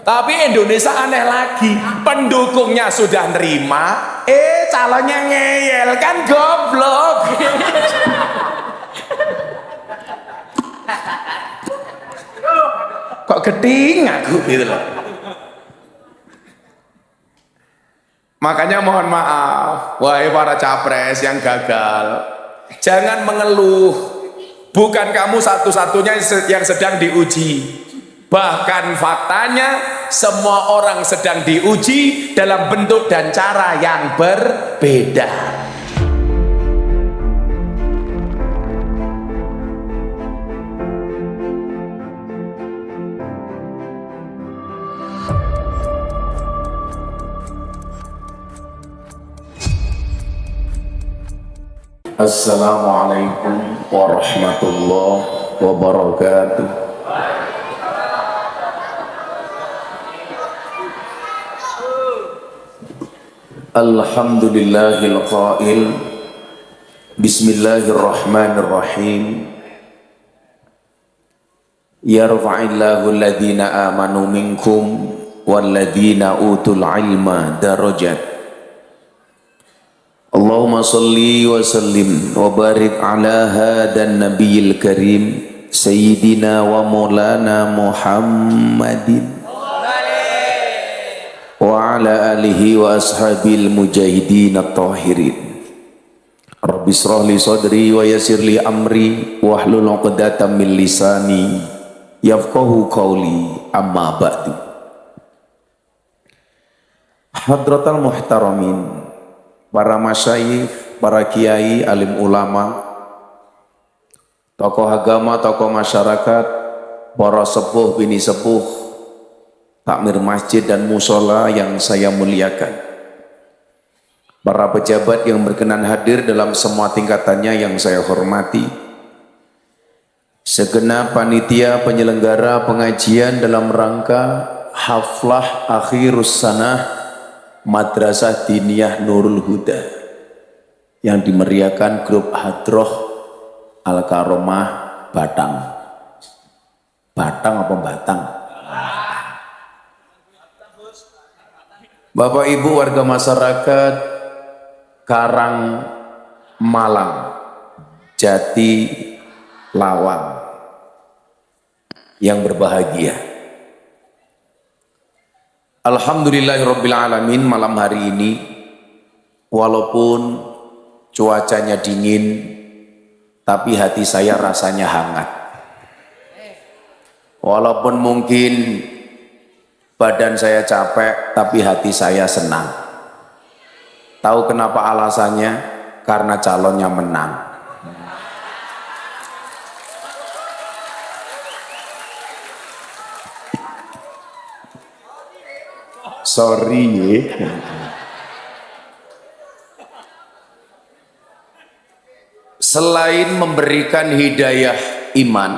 Tapi Indonesia aneh lagi, pendukungnya sudah nerima, calonnya ngeyel, kan goblok. Kok geting aku gitu loh. Makanya mohon maaf, wahai para capres yang gagal, jangan mengeluh. Bukan kamu satu-satunya yang sedang diuji. Bahkan faktanya semua orang sedang diuji dalam bentuk dan cara yang berbeda. Assalamualaikum warahmatullahi wabarakatuh. Alhamdulillahil qail Bismillahirrahmanirrahim. Yarfa'illahu alladhina amanu minkum walladhina utul ilma darajat. Allahumma salli wa sallim wa barik ala hadan nabiyil karim Sayyidina wa maulana Muhammadin wa ala alihi wa ashabil mujahidin at-tahirin. Rabbi shrah li sadri wa yassir li amri wahlul 'uqdatam min lisani yafqahu qawli, amma ba'du. Hadratal muhtaramin, para masyayikh, para kiai, alim ulama, tokoh agama, tokoh masyarakat, para sepuh, bini sepuh, takmir masjid dan musola yang saya muliakan, para pejabat yang berkenan hadir dalam semua tingkatannya yang saya hormati, segenap panitia penyelenggara pengajian dalam rangka haflah akhirus sanah Madrasah Diniyah Nurul Huda yang dimeriahkan grup Hadroh Al-Karomah Batang. Batang apa Batang? Bapak Ibu warga masyarakat Karang Malang, Jati Lawang yang berbahagia. Alhamdulillahirabbil alamin, malam hari ini walaupun cuacanya dingin tapi hati saya rasanya hangat. Walaupun mungkin badan saya capek tapi hati saya senang. Tahu kenapa alasannya? Karena calonnya menang. Sorry ya. Selain memberikan hidayah iman,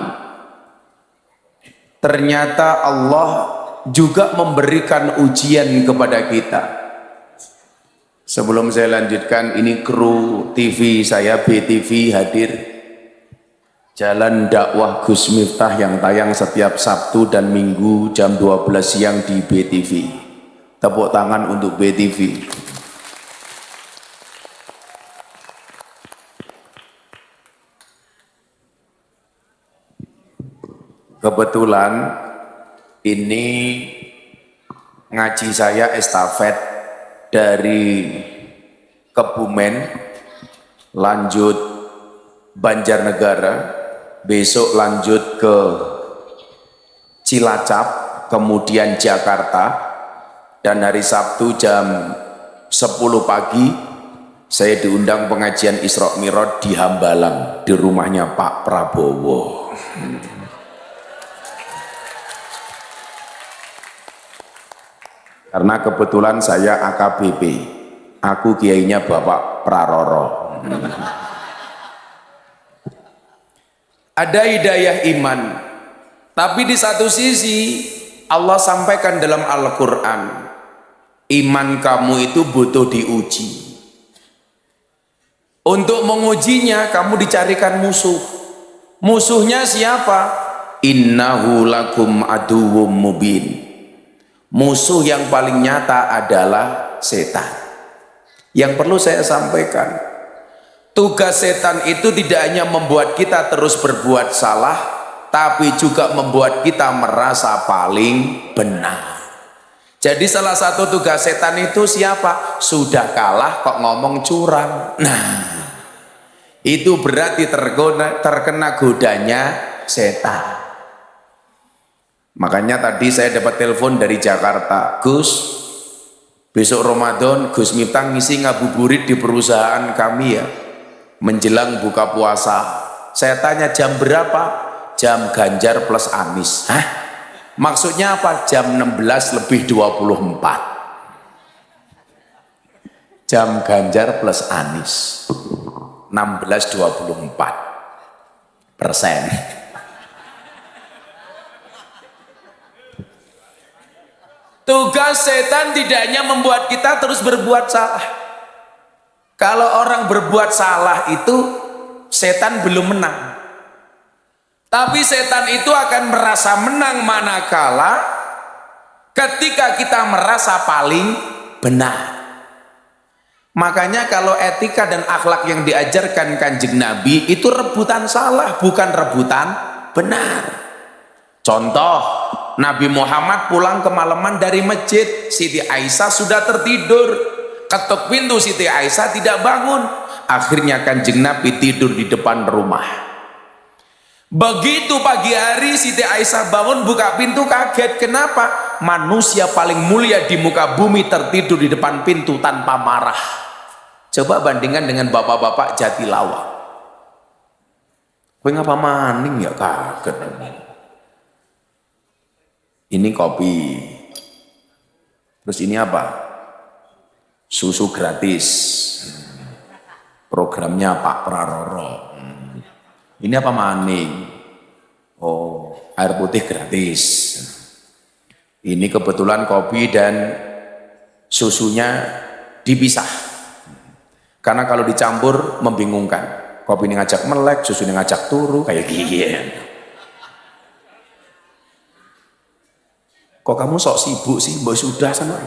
ternyata Allah juga memberikan ujian kepada kita. Sebelum saya lanjutkan, ini kru TV saya, BTV hadir. Jalan dakwah Gus Miftah yang tayang setiap Sabtu dan Minggu jam 12 siang di BTV. Tepuk tangan untuk BTV. Kebetulan ini ngaji saya estafet dari Kebumen lanjut Banjarnegara, besok lanjut ke Cilacap, kemudian Jakarta. Dan hari Sabtu jam 10 pagi saya diundang pengajian Isra Mi'raj di Hambalang, di rumahnya Pak Prabowo. Karena kebetulan saya AKBP, aku kiainya Bapak Praroro. Ada hidayah iman, tapi di satu sisi Allah sampaikan dalam Al-Quran, iman kamu itu butuh diuji. Untuk mengujinya kamu dicarikan musuh. Musuhnya siapa? Innahu lakum aduwwum mubin. Musuh yang paling nyata adalah setan. Yang perlu saya sampaikan, tugas setan itu tidak hanya membuat kita terus berbuat salah, tapi juga membuat kita merasa paling benar. Jadi salah satu tugas setan itu siapa? Sudah kalah kok ngomong curang. Nah, itu berarti terkena godanya setan. Makanya tadi saya dapat telepon dari Jakarta, Gus, besok Ramadan Gus Miftah ngisi ngabuburit di perusahaan kami ya, menjelang buka puasa. Saya tanya jam berapa? Jam Ganjar plus Anies. Hah? Maksudnya apa? Jam 16:24. Jam Ganjar plus Anies 16,24%. Tugas setan tidak hanya membuat kita terus berbuat salah. Kalau orang berbuat salah itu setan belum menang. Tapi setan itu akan merasa menang manakala ketika kita merasa paling benar. Makanya kalau etika dan akhlak yang diajarkan Kanjeng Nabi itu rebutan salah, bukan rebutan benar. Contoh, Nabi Muhammad pulang kemalaman dari masjid, Siti Aisyah sudah tertidur, ketuk pintu, Siti Aisyah tidak bangun. Akhirnya Kanjeng Nabi tidur di depan rumah. Begitu pagi hari Siti Aisyah bangun buka pintu, kaget. Kenapa? Manusia paling mulia di muka bumi tertidur di depan pintu tanpa marah. Coba bandingkan dengan bapak-bapak Jatilawang. Kowe ngapa maning ya, kaget. Ini kopi, terus ini apa? Susu gratis, programnya Pak Praroro. Ini apa maning? Oh, air putih gratis. Ini kebetulan kopi dan susunya dipisah, karena kalau dicampur membingungkan. Kopi ini ngajak melek, susu ini ngajak turu, kayak gini. Kok kamu sok sibuk sih? Mbak sudah sana.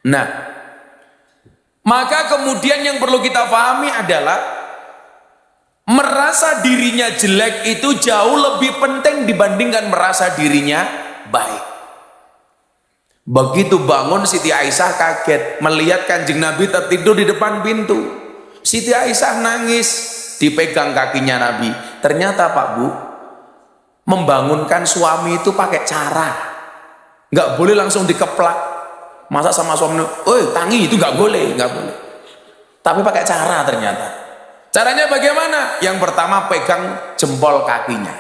Nah, maka kemudian yang perlu kita pahami adalah merasa dirinya jelek itu jauh lebih penting dibandingkan merasa dirinya baik. Begitu bangun Siti Aisyah kaget melihat Kanjeng Nabi tertidur di depan pintu. Siti Aisyah nangis, dipegang kakinya Nabi. Ternyata Pak Bu, membangunkan suami itu pakai cara, nggak boleh langsung dikeplak. Masa sama suami, tangi itu nggak boleh, nggak boleh. Tapi pakai cara ternyata. Caranya bagaimana? Yang pertama pegang jempol kakinya,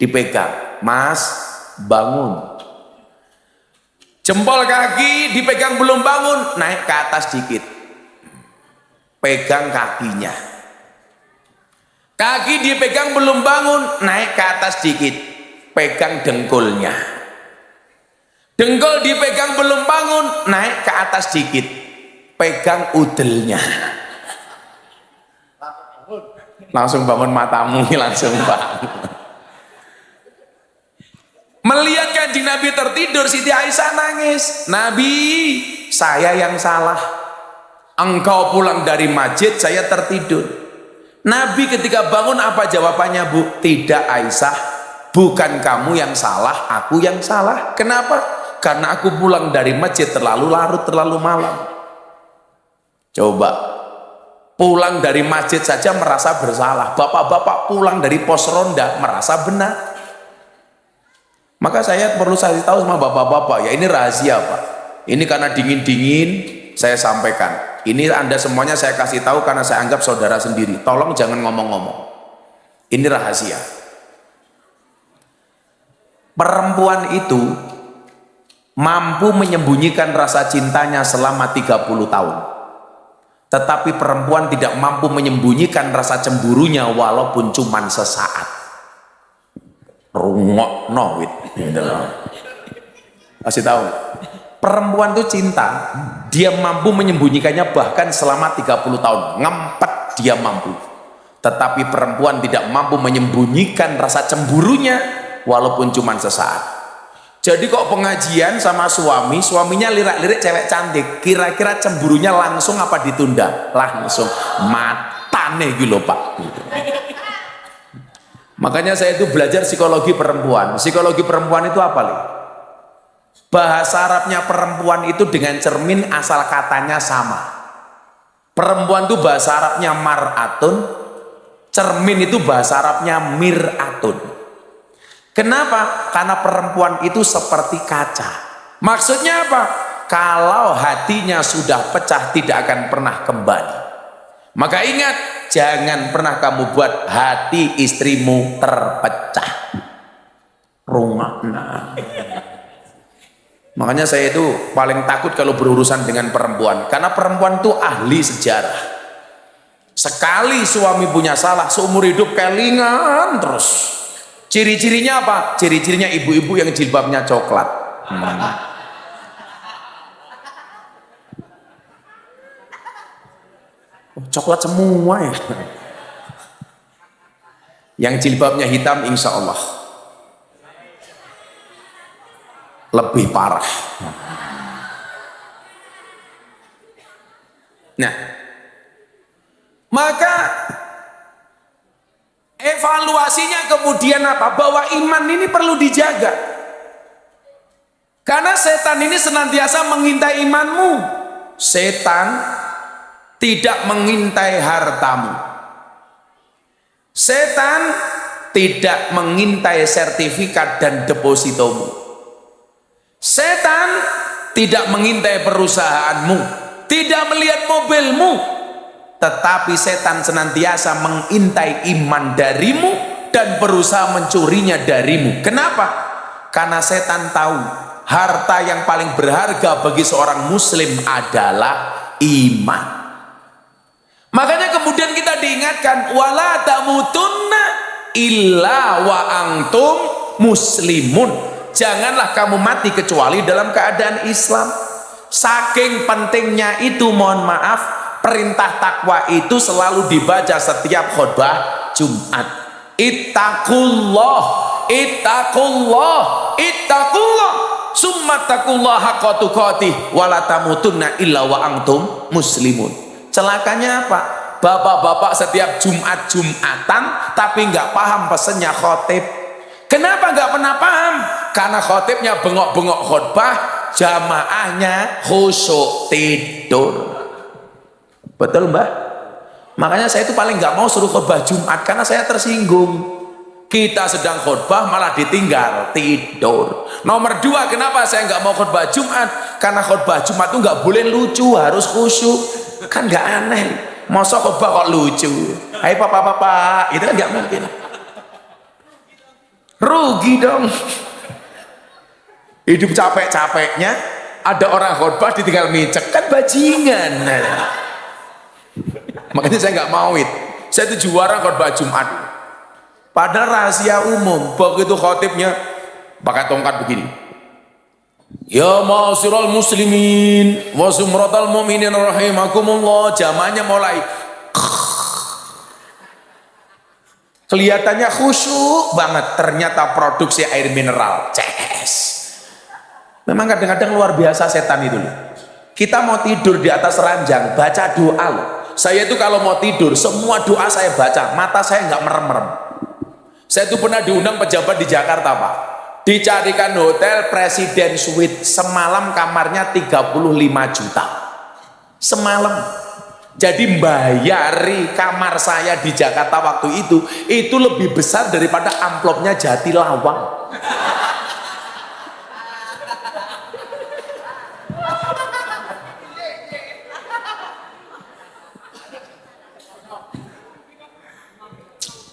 dipegang, Mas bangun. Jempol kaki dipegang belum bangun, naik ke atas dikit, pegang kakinya. Kaki dipegang belum bangun, naik ke atas dikit, pegang dengkulnya. Dengkul dipegang belum bangun, naik ke atas dikit, pegang udelnya. Langsung bangun matamu, langsung bangun. Melihat Kanjeng Nabi tertidur, Siti Aisyah nangis. Nabi, saya yang salah. Engkau pulang dari masjid, saya tertidur. Nabi ketika bangun apa jawabannya, Bu? Tidak Aisyah, bukan kamu yang salah, aku yang salah. Kenapa? Karena aku pulang dari masjid terlalu larut, terlalu malam. Coba, pulang dari masjid saja merasa bersalah. Bapak-bapak pulang dari pos ronda merasa benar. Maka saya perlu tahu sama bapak-bapak, ya ini rahasia Pak. Ini karena dingin-dingin saya sampaikan. Ini Anda semuanya saya kasih tahu karena saya anggap saudara sendiri. Tolong jangan ngomong-ngomong. Ini rahasia. Perempuan itu mampu menyembunyikan rasa cintanya selama 30 tahun. Tetapi perempuan tidak mampu menyembunyikan rasa cemburunya walaupun cuma sesaat. Rungok wit. Kasih tahu. Perempuan itu cinta, dia mampu menyembunyikannya bahkan selama 30 tahun. Ngempet dia mampu. Tetapi perempuan tidak mampu menyembunyikan rasa cemburunya walaupun cuma sesaat. Jadi kok pengajian sama suaminya lirik-lirik cewek cantik, kira-kira cemburunya langsung apa ditunda? Langsung. Matane gitu loh Pak. Makanya saya itu belajar psikologi perempuan. Psikologi perempuan itu apa nih? Bahasa Arabnya perempuan itu dengan cermin asal katanya sama. Perempuan itu bahasa Arabnya mar'atun, cermin itu bahasa Arabnya mir'atun. Kenapa? Karena perempuan itu seperti kaca. Maksudnya apa? Kalau hatinya sudah pecah tidak akan pernah kembali. Maka ingat, jangan pernah kamu buat hati istrimu terpecah. Rungokna. Makanya saya itu paling takut kalau berurusan dengan perempuan, karena perempuan itu ahli sejarah. Sekali suami punya salah, seumur hidup kelingan terus. Ciri-cirinya apa? Ciri-cirinya ibu-ibu yang jilbabnya coklat. Oh, coklat semua ya. Yang jilbabnya hitam insya Allah lebih parah. Nah, maka evaluasinya kemudian apa? Bahwa iman ini perlu dijaga. Karena setan ini senantiasa mengintai imanmu. Setan tidak mengintai hartamu. Setan tidak mengintai sertifikat dan depositomu. Setan tidak mengintai perusahaanmu, tidak melihat mobilmu, tetapi setan senantiasa mengintai iman darimu dan berusaha mencurinya darimu. Kenapa? Karena setan tahu harta yang paling berharga bagi seorang muslim adalah iman. Makanya kemudian kita diingatkan, wala tamutunna illa wa antum muslimun. Janganlah kamu mati kecuali dalam keadaan Islam. Saking pentingnya itu, mohon maaf, perintah takwa itu selalu dibaca setiap khutbah Jumat. Ittaqullah, ittaqullah, ittaqullah, summa taqullah haqqa tuqatih wa la tamutunna illa wa antum muslimun. Celakanya apa? Bapak-bapak setiap Jumatan tapi nggak paham pesannya khotib. Kenapa nggak pernah paham? Karena khotibnya bengok-bengok khutbah, jamaahnya khusyuk tidur. Betul Mbak? Makanya saya itu paling nggak mau suruh khutbah Jumat, karena saya tersinggung. Kita sedang khutbah malah ditinggal tidur. Nomor dua, kenapa saya nggak mau khutbah Jumat? Karena khutbah Jumat itu nggak boleh lucu, harus khusyuk. Kan nggak aneh. Masa khutbah kok lucu? Hai papa-papa, itu kan nggak mungkin. Rugi dong. Hidup capek-capeknya ada orang khutbah ditinggal micek, kan bajingan. Makanya saya nggak mau itu. Saya itu juara khutbah Jumat. Padahal rahasia umum. Begitu khotibnya pakai tongkat begini. Ya ma'asyiral muslimin wa sumratal mu'minin rahimakumullah. Jamanya mulai kelihatannya khusyuk banget, ternyata produksi air mineral. CS. Memang kadang-kadang luar biasa setan itu loh. Kita mau tidur di atas ranjang, baca doa loh. Saya itu kalau mau tidur, semua doa saya baca, mata saya nggak merem-merem. Saya itu pernah diundang pejabat di Jakarta Pak, dicarikan hotel Presiden Suite, semalam kamarnya 35 juta semalam. Jadi bayari kamar saya di Jakarta waktu itu lebih besar daripada amplopnya Jatilawang.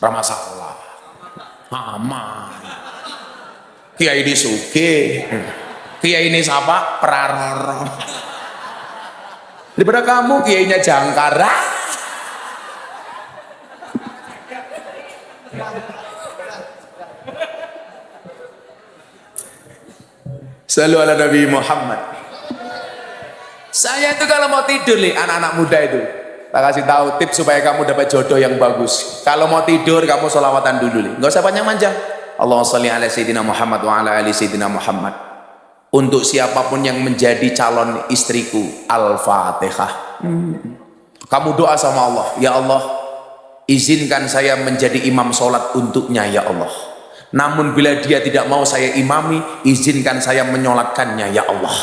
Ramasalah aman. Kiai ini suge, kiai ini siapa? Praroro. Daripada kamu kiainya Jangkara. Selalu ala Nabi Muhammad. Saya itu kalau mau tidur nih, anak-anak muda itu, tak kasih tahu tips supaya kamu dapat jodoh yang bagus. Kalau mau tidur kamu sholawatan dulu nih, nggak usah panjang-panjang. Allahumma sholli ala sayyidina Muhammad wa ala ali sayyidina Muhammad. Untuk siapapun yang menjadi calon istriku, Al-Fatihah. Kamu doa sama Allah, ya Allah, izinkan saya menjadi imam sholat untuknya ya Allah. Namun bila dia tidak mau saya imami, izinkan saya menyolatkannya ya Allah.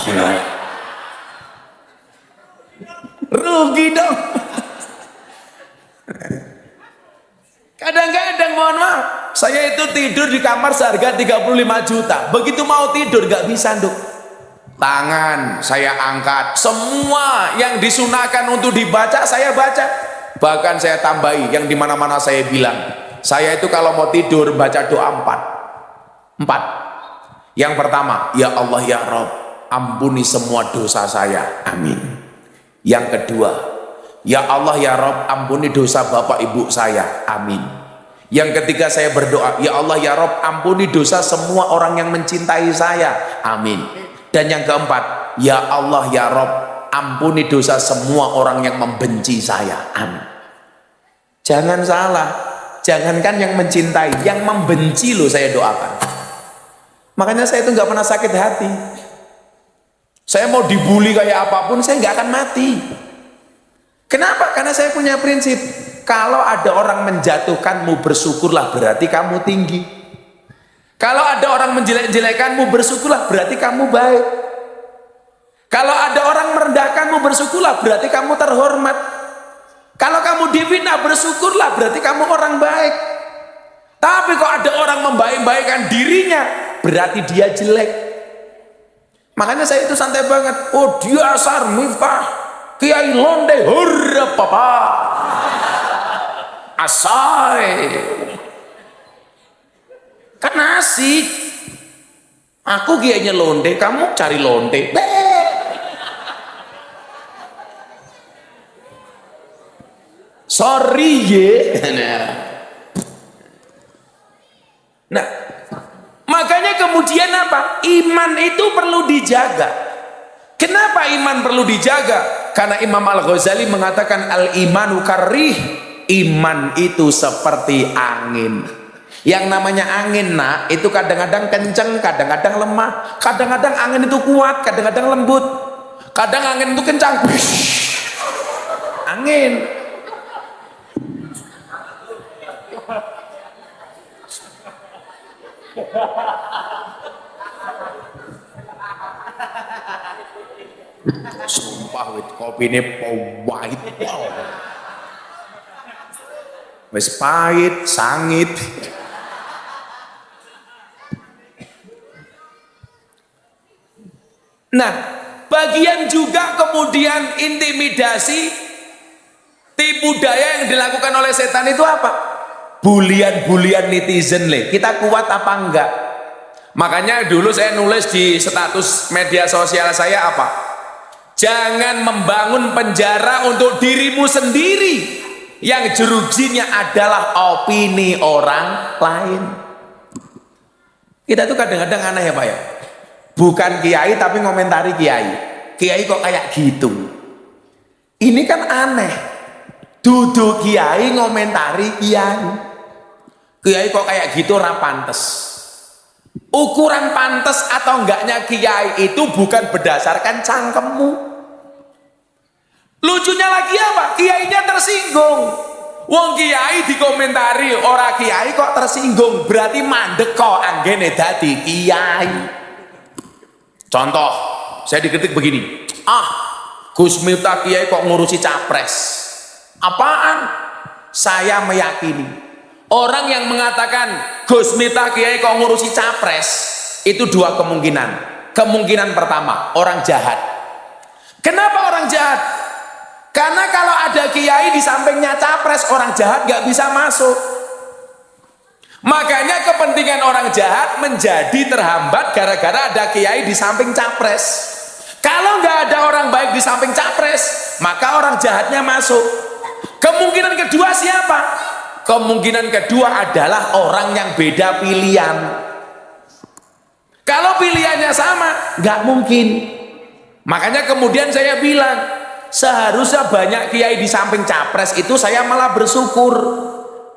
Rugi dong. Kadang-kadang mohon maaf, saya itu tidur di kamar seharga 35 juta. Begitu mau tidur gak bisa, Nduk. Tangan saya angkat, semua yang disunahkan untuk dibaca saya baca. Bahkan saya tambahi yang dimana-mana saya bilang, saya itu kalau mau tidur baca doa 4. Yang pertama, ya Allah ya Rabb, ampuni semua dosa saya, amin. Yang kedua, ya Allah ya Rabb, ampuni dosa bapak ibu saya, amin. Yang ketiga saya berdoa, ya Allah ya Rabb, ampuni dosa semua orang yang mencintai saya, amin. Dan yang keempat, ya Allah ya Rabb, ampuni dosa semua orang yang membenci saya, amin. Jangan salah, jangankan yang mencintai, yang membenci loh saya doakan. Makanya saya itu nggak pernah sakit hati. Saya mau dibully kayak apapun, saya nggak akan mati. Kenapa? Karena saya punya prinsip, kalau ada orang menjatuhkanmu, bersyukurlah, berarti kamu tinggi. Kalau ada orang menjelek-jelekanmu, bersyukurlah, berarti kamu baik. Kalau ada orang merendahkanmu, bersyukurlah, berarti kamu terhormat. Kalau kamu difitnah, bersyukurlah, berarti kamu orang baik. Tapi kok ada orang membaik-baikkan dirinya, berarti dia jelek. Makanya saya itu santai banget. Oh, dasar Miftah, Kiai Londe, hurra papa, asai. Kan asik. Aku kiainya Londe, kamu cari Londe. Sorry ye. Nah, makanya kemudian apa? Iman itu perlu dijaga. Kenapa iman perlu dijaga? Karena Imam Al-Ghazali mengatakan al-imanu karih. Iman itu seperti angin. Yang namanya angin, nak, itu kadang-kadang kenceng, kadang-kadang lemah. Kadang-kadang angin itu kuat, kadang-kadang lembut. Kadang angin itu kencang. Angin. Sumpah wit kopi ini pahit. Wis pahit, sangit. Nah, bagian juga kemudian intimidasi, tipu daya yang dilakukan oleh setan itu apa? Bulian-bulian netizen le. Kita kuat apa enggak? Makanya dulu saya nulis di status media sosial saya apa? Jangan membangun penjara untuk dirimu sendiri yang jerujinya adalah opini orang lain. Kita tuh kadang-kadang aneh ya Pak ya, bukan kiai tapi ngomentari kiai. Kiai kok kayak gitu. Ini kan aneh, duduk kiai ngomentari kiai. Kiai kok kayak gitu ora pantes. Ukuran pantes atau enggaknya kiai itu bukan berdasarkan cangkemmu. Lucunya lagi apa? Kiainya tersinggung. Wong kiai dikomentari ora kiai kok tersinggung, berarti mandek kok anggene dadi kiai. Contoh, saya dikritik begini. Gus Miftah kiai kok ngurusi capres. Apaan? Saya meyakini orang yang mengatakan Gus Miftah kiai kok ngurusi capres itu dua kemungkinan. Kemungkinan pertama, orang jahat. Kenapa orang jahat? Karena kalau ada kiai di sampingnya capres, orang jahat gak bisa masuk. Makanya kepentingan orang jahat menjadi terhambat gara-gara ada kiai di samping capres. Kalau nggak ada orang baik di samping capres, maka orang jahatnya masuk. Kemungkinan kedua siapa? Kemungkinan kedua adalah orang yang beda pilihan. Kalau pilihannya sama, nggak mungkin. Makanya kemudian saya bilang, seharusnya banyak kiai di samping capres itu saya malah bersyukur.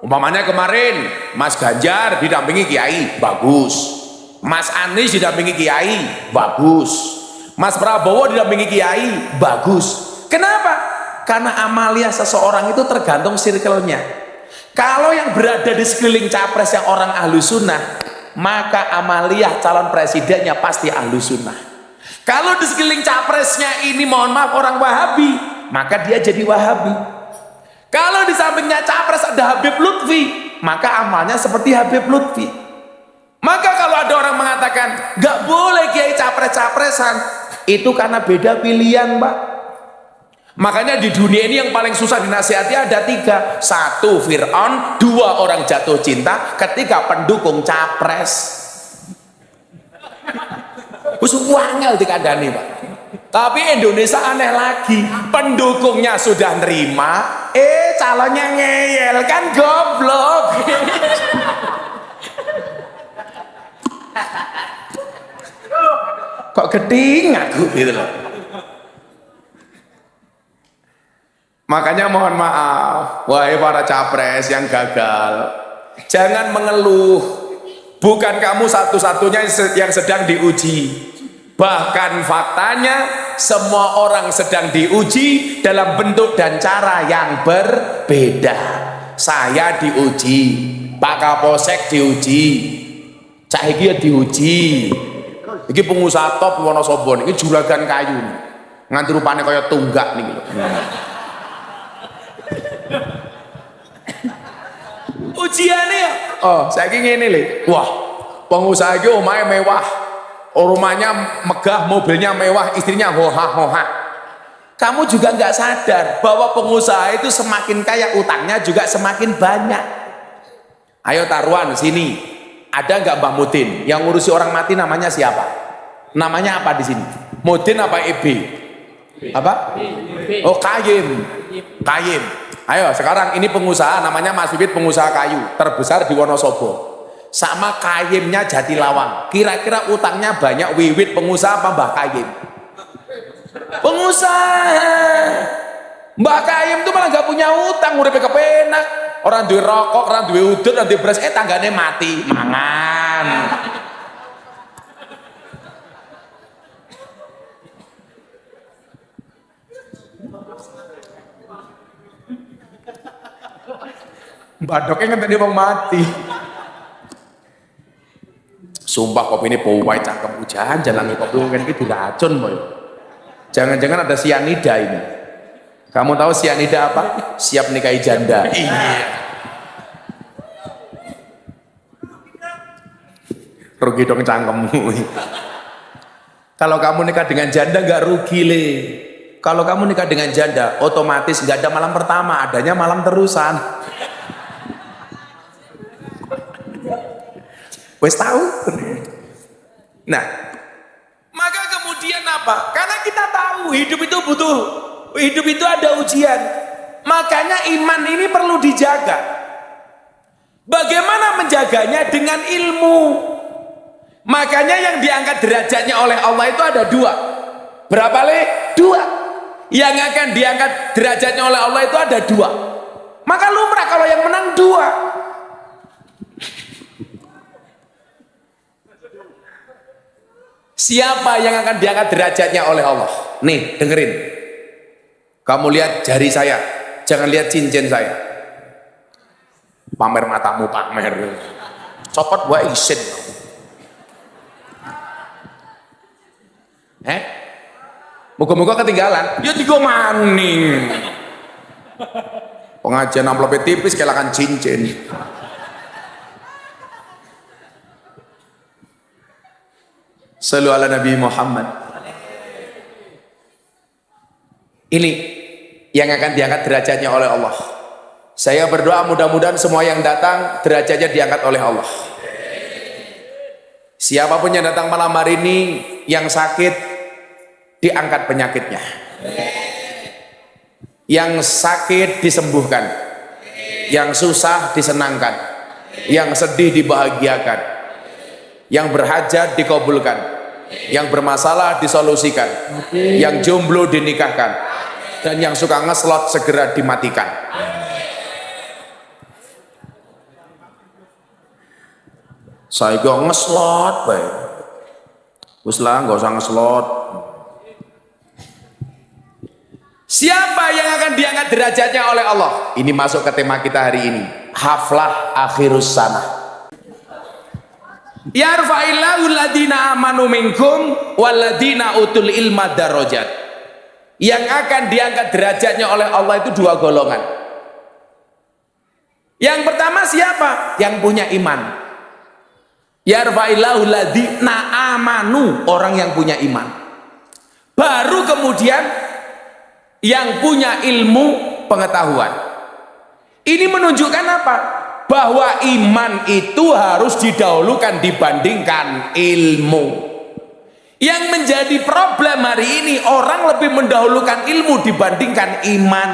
Umpamanya kemarin Mas Ganjar didampingi Kiai, bagus. Mas Anies didampingi Kiai, bagus. Mas Prabowo didampingi Kiai, bagus. Kenapa? Karena amalia seseorang itu tergantung circle-nya. Kalau yang berada di sekeliling capres yang orang ahlu sunnah, maka amalia calon presidennya pasti ahlu sunnah. Kalau di sekeliling capresnya ini mohon maaf orang Wahabi, maka dia jadi Wahabi. Kalau di sampingnya capres ada Habib Lutfi, maka amalnya seperti Habib Lutfi. Maka kalau ada orang mengatakan nggak boleh kiai capres-capresan, itu karena beda pilihan, Pak. Makanya di dunia ini yang paling susah dinasihati ada 3. 1 Fir'aun, 2 orang jatuh cinta ketika pendukung capres. Wangel dikandani, Pak. Tapi Indonesia aneh lagi, pendukungnya sudah nerima, calonnya ngeyel, kan goblok. Kok geding aku gitu loh. Makanya mohon maaf, wahai para capres yang gagal, jangan mengeluh. Bukan kamu satu-satunya yang sedang diuji. Bahkan faktanya semua orang sedang diuji dalam bentuk dan cara yang berbeda. Saya diuji, Pak Kapolsek diuji, Cak Iki diuji. Iki pengusaha top Wonosobo, ini juragan kayu, nganti rupanya kaya tunggak nih. Ujiannya, saya ingin ini, wah, pengusaha iki omahe mewah, rumahnya megah, mobilnya mewah, istrinya hoha-hoha. Kamu juga nggak sadar bahwa pengusaha itu semakin kaya utangnya juga semakin banyak. Ayo taruhan sini, ada nggak Mbah Mudin yang ngurusi orang mati namanya siapa? Namanya apa di sini? Mudin apa Ibi? Apa? Oh Kayim. Kayim. Ayo sekarang ini pengusaha namanya Mas Bibit, pengusaha kayu terbesar di Wonosobo. Sama Kayimnya Jatilawang, kira-kira utangnya banyak Wiwit pengusaha apa Mbah Kayim? Pengusaha. Mbah Kayim tuh malah gak punya utang, uripe kepenak, orang duwe rokok, orang duwe udut, orang duwe beras, tanggane mati mangan. Badoknya kan tadi mau mati. Sumpah kopi ini powai cakep hujan, jalan kopi kan itu diracun boy. Jangan-jangan ada sianida ini. Kamu tahu sianida apa? Siap nikahi janda. Iya. Rugi dong cangkemmu. Kalau kamu nikah dengan janda nggak rugi le. Kalau kamu nikah dengan janda, otomatis nggak ada malam pertama, adanya malam terusan. Wes tahu. Nah, maka kemudian apa? Karena kita tahu hidup itu butuh, hidup itu ada ujian. Makanya iman ini perlu dijaga. Bagaimana menjaganya? Dengan ilmu. Makanya yang diangkat derajatnya oleh Allah itu ada 2. Berapa le? 2. Yang akan diangkat derajatnya oleh Allah itu ada 2. Maka lumrah kalau yang menang 2. Siapa yang akan diangkat derajatnya oleh Allah? Nih, dengerin. Kamu lihat jari saya, jangan lihat cincin saya. Pamer matamu, pamer. Copot gua isin. Moga-moga ketinggalan. Ya digo maning. Pengajian amplopnya tipis kelakan cincin. Sallu ala Nabi Muhammad. Ini yang akan diangkat derajatnya oleh Allah. Saya berdoa mudah-mudahan semua yang datang derajatnya diangkat oleh Allah. Siapapun yang datang malam hari ini yang sakit diangkat penyakitnya. Yang sakit disembuhkan. Yang susah disenangkan. Yang sedih dibahagiakan. Yang berhajat dikabulkan, yang bermasalah disolusikan, yang jomblo dinikahkan, dan yang suka ngeslot segera dimatikan. Saya kok ngeslot bae. Wis lah enggak usah ngeslot. Siapa yang akan diangkat derajatnya oleh Allah? Ini masuk ke tema kita hari ini. Haflah akhirus sanah. Yarfa'illahu alladhina amanu minkum walladhina utul ilma darajat. Yang akan diangkat derajatnya oleh Allah itu dua golongan. Yang pertama siapa? Yang punya iman. Yarfa'illahu alladhina amanu, orang yang punya iman. Baru kemudian yang punya ilmu pengetahuan. Ini menunjukkan apa? Bahwa iman itu harus didahulukan dibandingkan ilmu. Yang menjadi problem hari ini, orang lebih mendahulukan ilmu dibandingkan iman.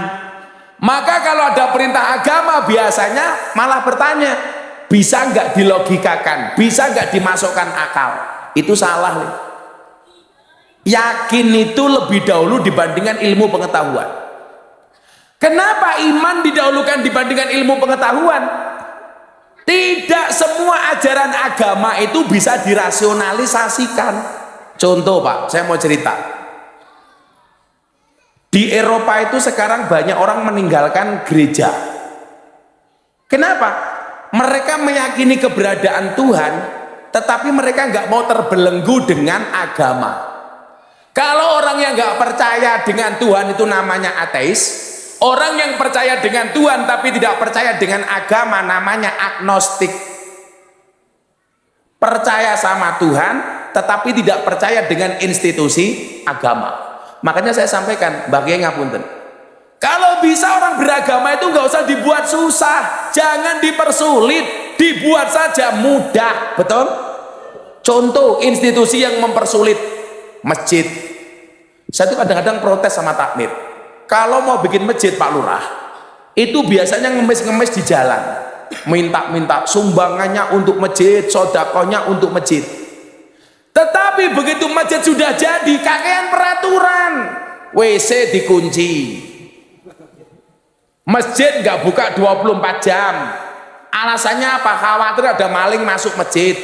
Maka kalau ada perintah agama biasanya malah bertanya, bisa nggak dilogikakan, bisa nggak dimasukkan akal? Itu salah nih. Yakin itu lebih dahulu dibandingkan ilmu pengetahuan. Kenapa iman didahulukan dibandingkan ilmu pengetahuan? Tidak semua ajaran agama itu bisa dirasionalisasikan. Contoh Pak, saya mau cerita. Di Eropa itu sekarang banyak orang meninggalkan gereja. Kenapa? Mereka meyakini keberadaan Tuhan, tetapi mereka nggak mau terbelenggu dengan agama. Kalau orang yang nggak percaya dengan Tuhan itu namanya ateis. Orang yang percaya dengan Tuhan tapi tidak percaya dengan agama namanya agnostik. Percaya sama Tuhan tetapi tidak percaya dengan institusi agama. Makanya saya sampaikan, Mbak Kiai ngapunten. Kalau bisa orang beragama itu nggak usah dibuat susah, jangan dipersulit, dibuat saja mudah, betul? Contoh institusi yang mempersulit, masjid. Saya tuh kadang-kadang protes sama takmir. Kalau mau bikin masjid Pak Lurah, itu biasanya ngemis-ngemis di jalan, minta-minta sumbangannya untuk masjid, sodakohnya untuk masjid. Tetapi begitu masjid sudah jadi, kakean peraturan, WC dikunci, masjid nggak buka 24 jam. Alasannya apa? Khawatir ada maling masuk masjid.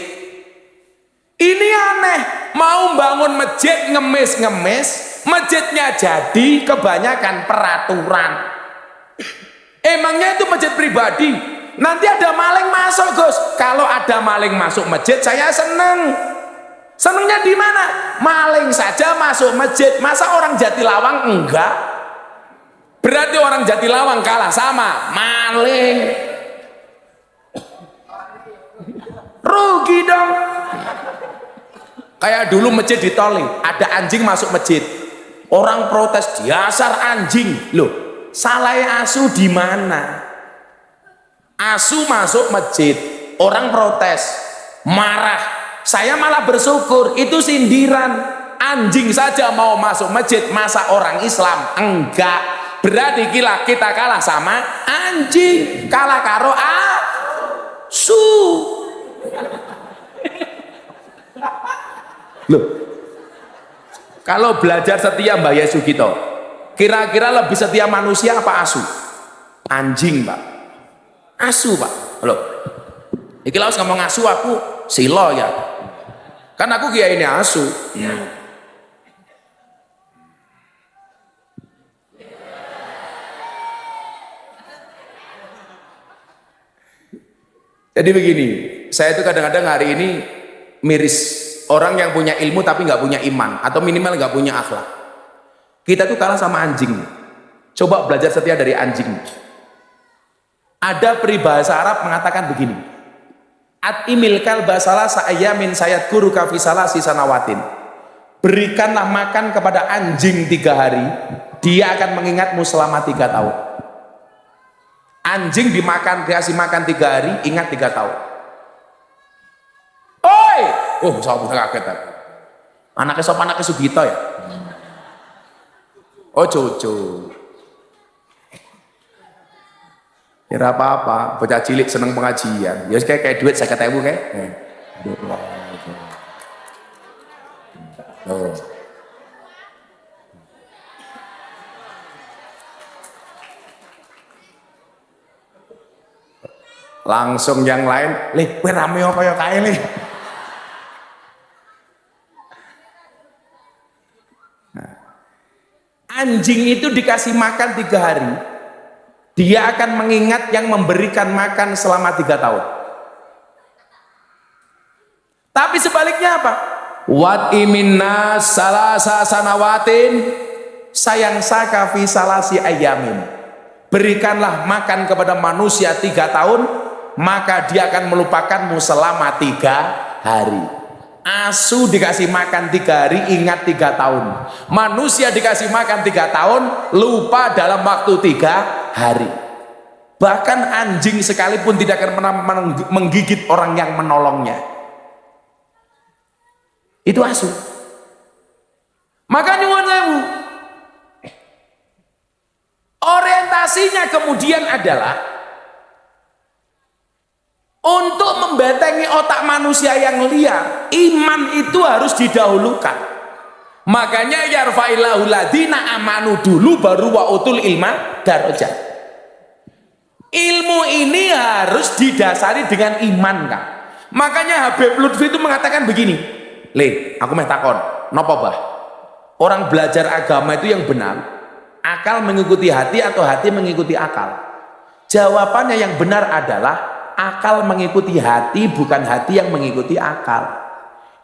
Ini aneh, mau bangun masjid ngemis-ngemis, masjidnya jadi kebanyakan peraturan. Emangnya itu masjid pribadi? Nanti ada maling masuk, Gus. Kalau ada maling masuk masjid, saya seneng. Senengnya di mana? Maling saja masuk masjid, masa orang Jatilawang enggak? Berarti orang Jatilawang kalah sama maling. Rugi dong. Kayak dulu masjid di Toli, ada anjing masuk masjid. Orang protes, dasar anjing. Loh, salah asu di mana? Asu masuk masjid, orang protes, marah. Saya malah bersyukur, itu sindiran. Anjing saja mau masuk masjid, masa orang Islam enggak? Berarti kita kalah sama anjing, kalah karo asu. Loh, kalau belajar setia Mbak Yesugito, kira-kira lebih setia manusia apa asu? Anjing Pak. Asu Pak. Loh, iki laos ngomong asu aku silo ya. Kan aku kiai ini asu. Jadi begini, saya itu kadang-kadang hari ini miris. Orang yang punya ilmu tapi nggak punya iman, atau minimal nggak punya akhlak. Kita tuh kalah sama anjing. Coba belajar setia dari anjing. Ada peribahasa Arab mengatakan begini, At-imil kalba salasa ayamin sayat guru kafisala sisanawatin. Berikanlah makan kepada anjing 3 hari, dia akan mengingatmu selama 3 tahun. Anjing dikasih makan 3 hari, ingat 3 tahun. Oi! Oh, saya kaget aku. Anaknya sop, anaknya Sugito ya? Oh, Jojo. Ya apa-apa, bocah cilik seneng pengajian. Ya kayak duit 50.000 kayak. Oh. Langsung yang lain, kowe rame apa ya kae le? Anjing itu dikasih makan 3 hari, dia akan mengingat yang memberikan makan selama 3 tahun. Tapi sebaliknya apa? Wat iminna salasa sanawatin sayang saka fi salasi ayamin. Berikanlah makan kepada manusia 3 tahun, maka dia akan melupakanmu selama 3 hari. Asu dikasih makan 3 hari, ingat 3 tahun. Manusia dikasih makan 3 tahun, lupa dalam waktu 3 hari. Bahkan anjing sekalipun tidak akan pernah menggigit orang yang menolongnya. Itu asu. Maka nyuwun sewu, orientasinya kemudian adalah untuk membentengi otak manusia yang liar. Iman itu harus didahulukan. Makanya yarfa'illahu ladina amanu dulu, baru wa'utul ilma darajat. Ilmu ini harus didasari dengan iman, Kak. Makanya Habib Lutfi itu mengatakan begini, Le, aku meh takon, nopo bah? Orang belajar agama itu yang benar, akal mengikuti hati atau hati mengikuti akal? Jawabannya yang benar adalah akal mengikuti hati, bukan hati yang mengikuti akal.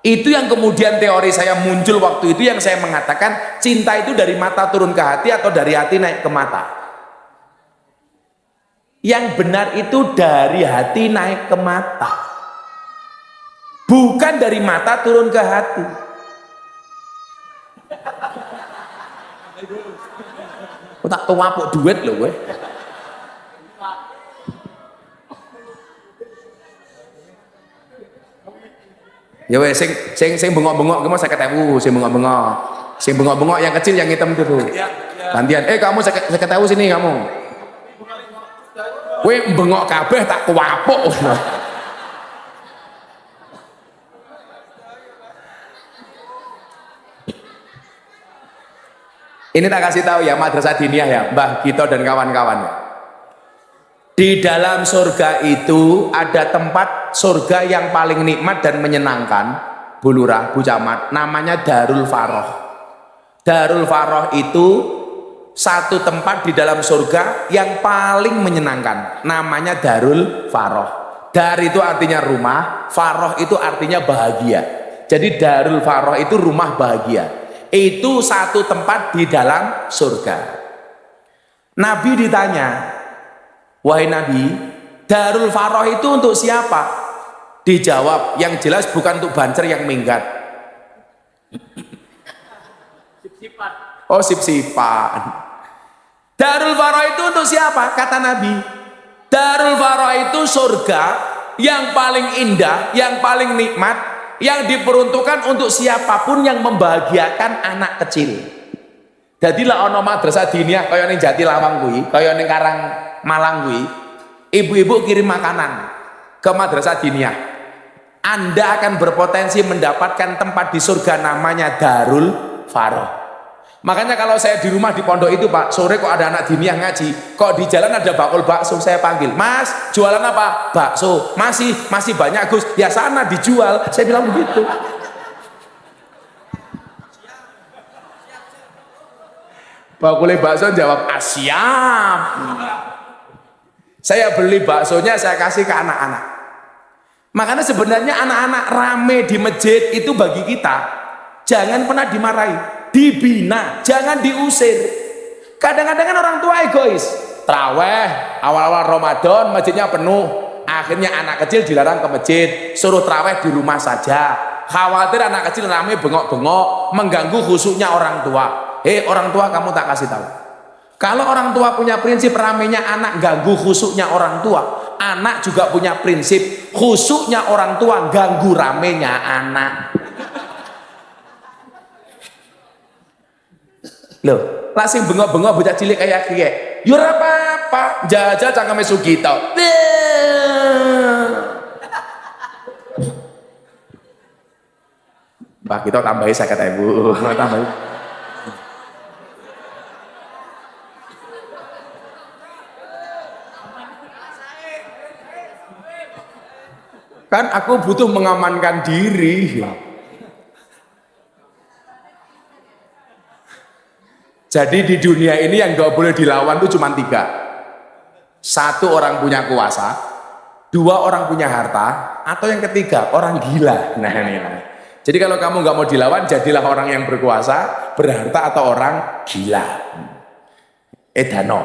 Itu yang kemudian teori saya muncul waktu itu, yang saya mengatakan cinta itu dari mata turun ke hati atau dari hati naik ke mata. Yang benar itu dari hati naik ke mata, bukan dari mata turun ke hati. Aku tak tahu apa duit loh gue. Ya wes, sing bengok-bengok, gue mau 50.000, sing bengok-bengok, sing bengok-bengok yang kecil yang hitam itu tuh. Gantian, kamu 50.000 sini kamu. Gue bengok kabeh tak kuapuk. Ini tak kasih tahu ya, Madrasah Diniyah ya, Mbah Gito dan kawan-kawan. Di dalam surga itu ada tempat surga yang paling nikmat dan menyenangkan, Bu Lurah, Bu Camat, namanya Darul Faroh. Darul Faroh itu satu tempat di dalam surga yang paling menyenangkan, namanya Darul Faroh. Dar itu artinya rumah, Faroh itu artinya bahagia. Jadi Darul Faroh itu rumah bahagia. Itu satu tempat di dalam surga. Nabi ditanya, wahai Nabi, Darul Faroh itu untuk siapa? Dijawab, yang jelas bukan untuk bancer yang minggat. Oh, sip-sipan. Darul Faroh itu untuk siapa? Kata Nabi, Darul Faroh itu surga yang paling indah, yang paling nikmat, yang diperuntukkan untuk siapapun yang membahagiakan anak kecil. Jadilah ono madrasah diniyah kaya ning Jatilawang kuwi, kaya ning Karang Malang kuwi, ibu-ibu kirim makanan ke madrasah diniyah. Anda akan berpotensi mendapatkan tempat di surga namanya Darul Faroh. Makanya kalau saya di rumah di pondok itu, Pak, sore kok ada anak diniyah ngaji, kok di jalan ada bakul bakso, saya panggil, Mas, jualan apa? Bakso. Masih banyak, Gus. Ya sana dijual. Saya bilang begitu. Bakulnya bakso jawab, siap. Saya beli baksonya, saya kasih ke anak-anak. Makanya sebenarnya anak-anak rame di masjid itu bagi kita jangan pernah dimarahi, dibina, jangan diusir. Kadang-kadang kan orang tua egois, traweh awal-awal Ramadan masjidnya penuh, akhirnya anak kecil dilarang ke masjid, suruh traweh di rumah saja, khawatir anak kecil rame bengok-bengok mengganggu khusyuknya orang tua. Orang tua, kamu tak kasih tahu, kalau orang tua punya prinsip ramenya anak ganggu khusyuknya orang tua, anak juga punya prinsip khusyuknya orang tua ganggu ramenya anak. Loh, langsung bengok-bengok bocah cilik kayak kiye. Yo ora apa-apa, jajal cangkeme Sugito. Mbah kita tambahi 50.000, tambahi. Kan aku butuh mengamankan diri. Jadi di dunia ini yang gak boleh dilawan itu cuma 3. 1 orang punya kuasa, 2 orang punya harta, atau yang ketiga orang gila. Nah ini. Jadi kalau kamu gak mau dilawan, jadilah orang yang berkuasa, berharta atau orang gila. Edano.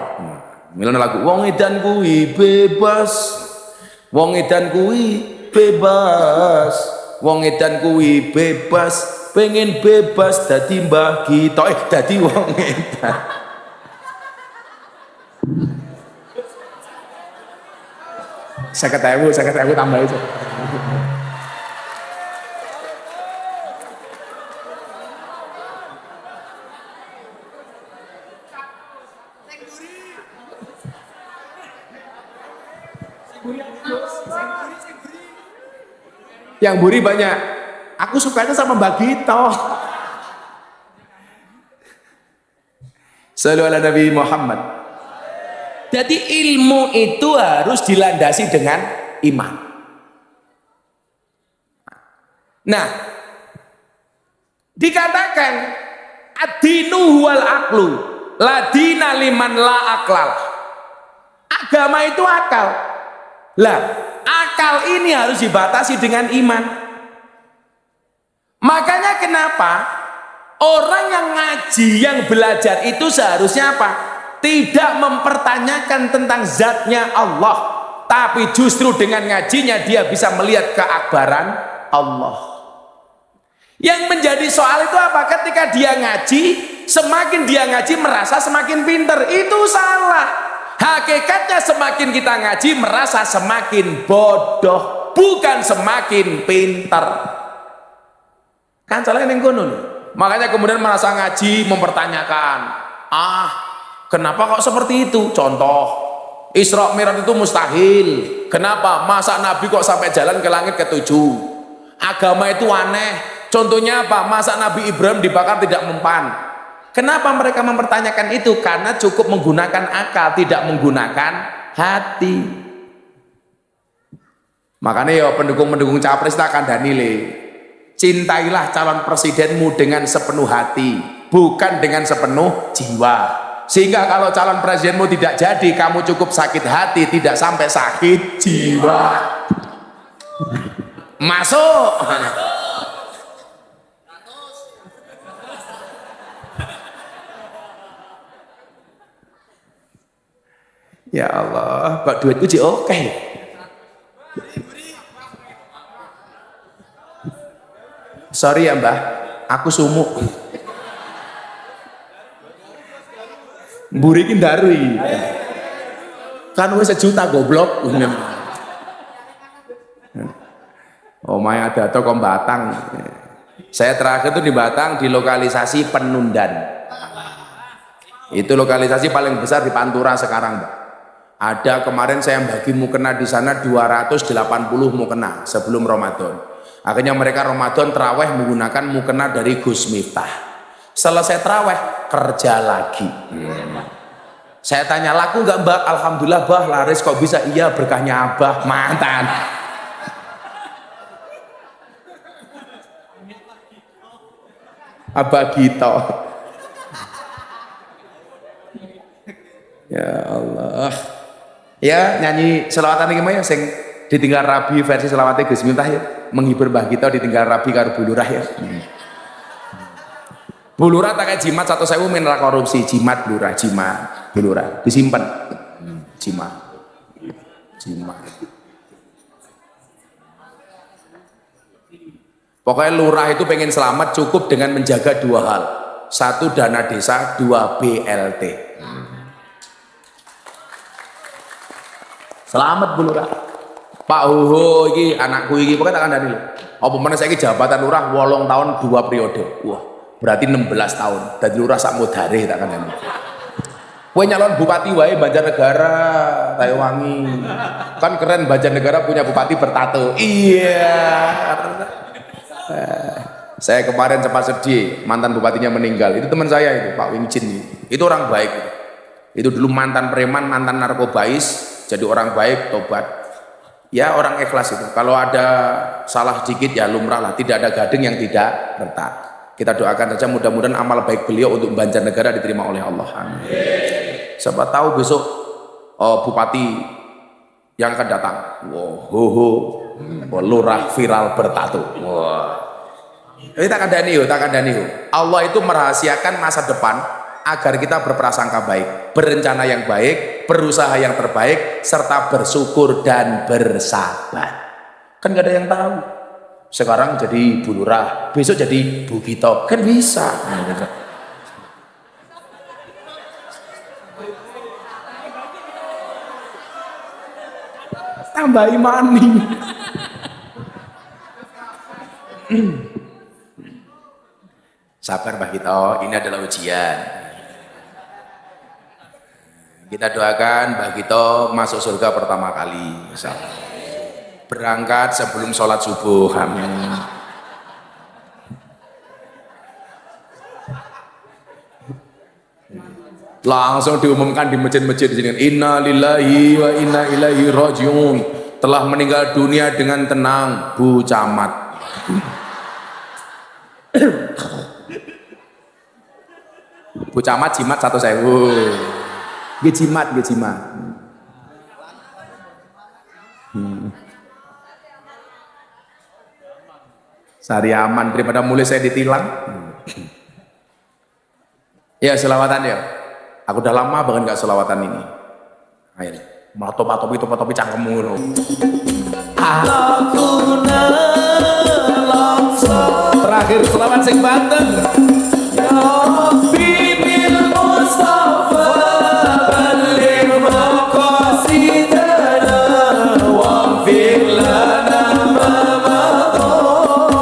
Milane lagu wong edan kuwi bebas. Wong edan kuwi bebas. Wong edan kuwi bebas. Pengen bebas dadi mbah kita dadi wong edan. Saya ketemu tambah itu. Yang buri banyak. Aku sukanya sama Mbak Gito. Sallu ala Nabi Muhammad. Jadi ilmu itu harus dilandasi dengan iman. Nah, dikatakan ad-dinu huwal aqlu, la dina liman la aklal. Agama itu akal. Lah, akal ini harus dibatasi dengan iman. Makanya kenapa orang yang ngaji, yang belajar itu seharusnya apa? Tidak mempertanyakan tentang zatnya Allah, tapi justru dengan ngajinya dia bisa melihat keakbaran Allah. Yang menjadi soal itu apa? Ketika dia ngaji, semakin dia ngaji merasa semakin pinter. Itu salah. Hakikatnya semakin kita ngaji merasa semakin bodoh, bukan semakin pinter. Kan salahnya yang kono. Makanya kemudian merasa ngaji mempertanyakan, kenapa kok seperti itu? Contoh, Isra Mi'raj itu mustahil. Kenapa? Masa Nabi kok sampai jalan ke langit ke-7? Agama itu aneh. Contohnya apa? Masa Nabi Ibrahim dibakar tidak mempan? Kenapa mereka mempertanyakan itu? Karena cukup menggunakan akal, tidak menggunakan hati. Makanya ya pendukung-pendukung capres tak kandhani le. Cintailah calon presidenmu dengan sepenuh hati, bukan dengan sepenuh jiwa. Sehingga kalau calon presidenmu tidak jadi, kamu cukup sakit hati, tidak sampai sakit jiwa. Masuk. Ya Allah, Pak duitku sih oke. Sorry ya Mbah, aku sumuk. Mburikin darui. Kan wis 1 juta goblok. Oh my ada toko Batang. Saya terakhir itu di Batang di lokalisasi Penundan. Itu lokalisasi paling besar di Pantura sekarang, Mbak. Ada kemarin saya bagi mukena di sana 280 mukena sebelum Ramadan. Akhirnya mereka Ramadan terawih menggunakan mukena dari Gus Miftah. Selesai terawih kerja lagi. Saya tanya laku nggak Mbak? Alhamdulillah Bah laris. Kok bisa? Iya berkahnya Abah. Mantan. Abah Gito. Ya Allah. Ya nyanyi selawatan iki ya sing ditinggal Rabi versi selawatnya Gus Miftah ya. Menghibur Mbah Gito ditinggal Rabi karo Bu Lurah ya. Bu Lurah tak kayak jimat 100.000 mineral korupsi, jimat Bu Lurah, jimat Bu Lurah disimpan. Jimat. Pokoknya lurah itu pengen selamat cukup dengan menjaga 2 hal. 1 dana desa, 2 BLT. Selamat Bu Lurah. Pak Huho iki anakku iki pokoknya takkan dari apa mana saya jabatan lurah 8 tahun 2 periode. Wah berarti 16 tahun dari lurah sak modare takkan dari kowe nyalon bupati wae Banjarnegara Taiwangi kan keren Banjarnegara punya bupati bertato. Iya saya kemarin sempat sedih mantan bupatinya meninggal. Itu teman saya itu Pak Wingjin itu orang baik itu dulu mantan preman mantan narkobais jadi orang baik tobat. Ya orang ikhlas itu. Kalau ada salah dikit ya lumrah lah. Tidak ada gading yang tidak retak. Kita doakan saja mudah-mudahan amal baik beliau untuk Banjarnegara diterima oleh Allah. Amin. Siapa tahu besok bupati yang akan datang. Lurah viral bertato. Kita kandani yuk, Allah itu merahasiakan masa depan agar kita berprasangka baik, berencana yang baik, berusaha yang terbaik, serta bersyukur dan bersabar. Kan gak ada yang tahu. Sekarang jadi Bu Lurah, besok jadi Bu Gito, kan bisa. Tambah imani. Sabar Mbah Gito, ini adalah ujian. Kita doakan Mbah Gito masuk surga pertama kali, insyaallah. Berangkat sebelum sholat subuh, amin. Langsung diumumkan di masjid-masjid di sini, inna lillahi wa inna ilaihi rajiun, telah meninggal dunia dengan tenang Bu Camat. Bu Camat jimat 1.000. Jimat. Sari aman daripada mulai saya ditilang. Ya selawatan ya. Aku udah lama banget nggak selawatan ini. Ayo, malah topi cangkemmu loh. Terakhir selawat sing Banten. Ya Rabbi bil Mustafa balligh maqasidana waghfir lana ma madha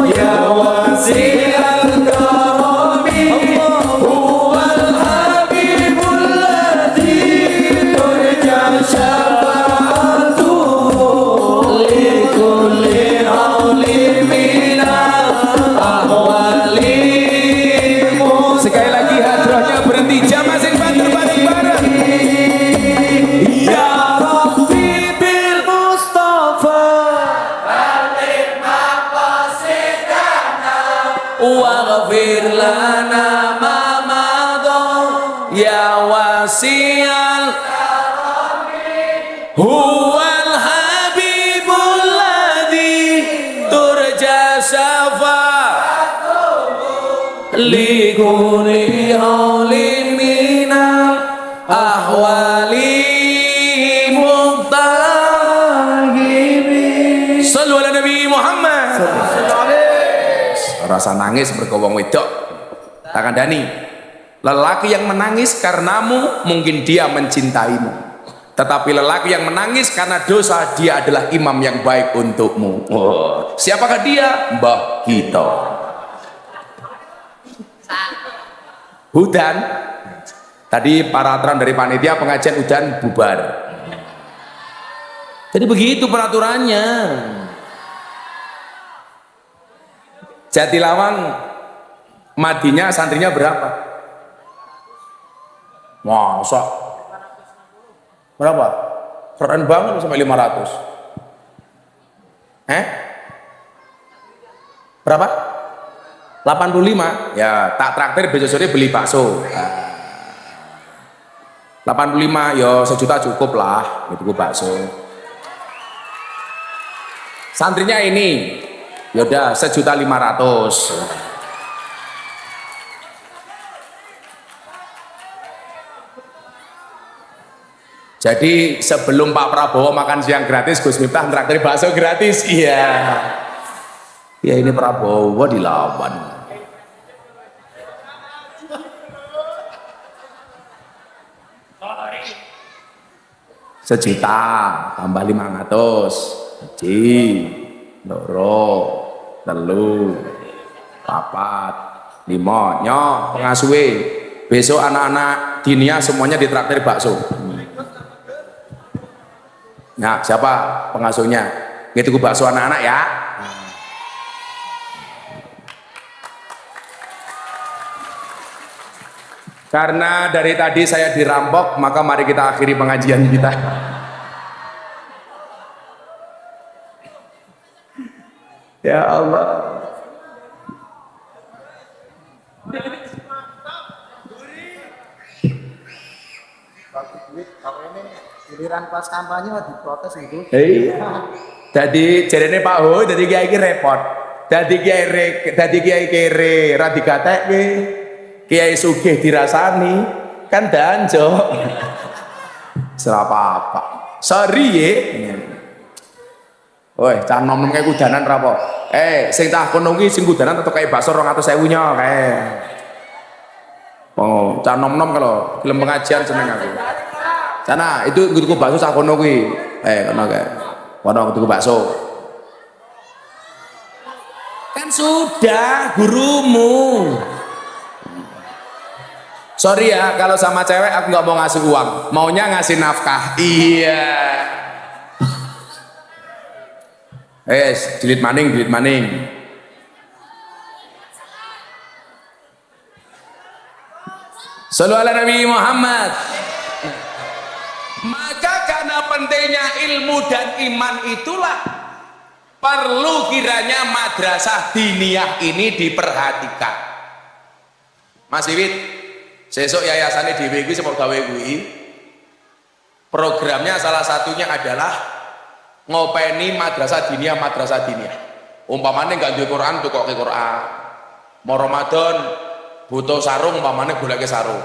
ya wasi'al karami huwal habibul ladzi turja syafa'atuhu li kulli hawlin minal ahwali. Sekali lagi hadrohnya berhenti, jamaah sing Banten bareng-bareng. Ya Rabbi bil Mustafa balligh maqasidana waghfir lana ma madha ya wasi'al huwal habibul ladzi turja syafa'atuhu li kulli hawlin minal ahwali muqtahibi. Sallu ala Nabi Muhammad. Rasa nangis bergowong wedok. Tak kandani. Lelaki yang menangis karenamu mungkin dia mencintaimu. Tetapi lelaki yang menangis karena dosa, dia adalah imam yang baik untukmu. Siapakah dia? Mbah Gito. Hudan. Tadi peraturan dari panitia pengajian hudan bubar. Jadi begitu peraturannya. Jatilawang madinya santrinya berapa? Masa? Berapa? Keren banget sampai 500. Berapa? 85. Ya, tak traktir besok sore beli bakso. 85 ya 1 juta cukup lah, itu bakso. Santrinya ini, yaudah 1.500.000. Jadi sebelum Pak Prabowo makan siang gratis, Gus Miftah traktir bakso gratis. Iya. Ya ini Prabowo dilawan. Sejuta tambah 500. Ji, loro, telu, papat, 5. Nyo pengasuhe. Besok anak-anak dinia semuanya ditraktir bakso. Nah, siapa pengasuhnya? Gitu bakso anak-anak ya. Karena dari tadi saya dirampok, maka mari kita akhiri pengajian kita. Ya Allah. Kalau ini giliran pas kampanye diprotes itu. Iya. Jadi jarene Pak Ho dadi kiai iki repot. Dadi kiai kere ra dikatekke. Kiai sugih dirasani kan danjo. Serapa apa. Sorry ye. Woi, cah nom-nom kayak kudanan ra apa? Sing cah kono ki sing kudanan tetep kayak bakso 200.000 nya kae. Oh, cah nom-nom kalau film pengajian seneng aku. Sana itu tuku bakso cah kono kuwi. Kono kae. Kono tuku bakso. Kan sudah gurumu. Sorry ya kalau sama cewek aku nggak mau ngasih uang, maunya ngasih nafkah. Iya. Delete maning. Sallu ala Nabi Muhammad. Maka karena pentingnya ilmu dan iman itulah perlu kiranya madrasah diniyah ini diperhatikan. Mas Iwit, sesuk yayasannya dhewe kuwi sepok gawe kuwi. Programnya salah satunya adalah ngopeni madrasah diniyah. Umpamane gak duwe Quran tukoke Quran. Mau Ramadan butuh sarung umpamane goleke sarung.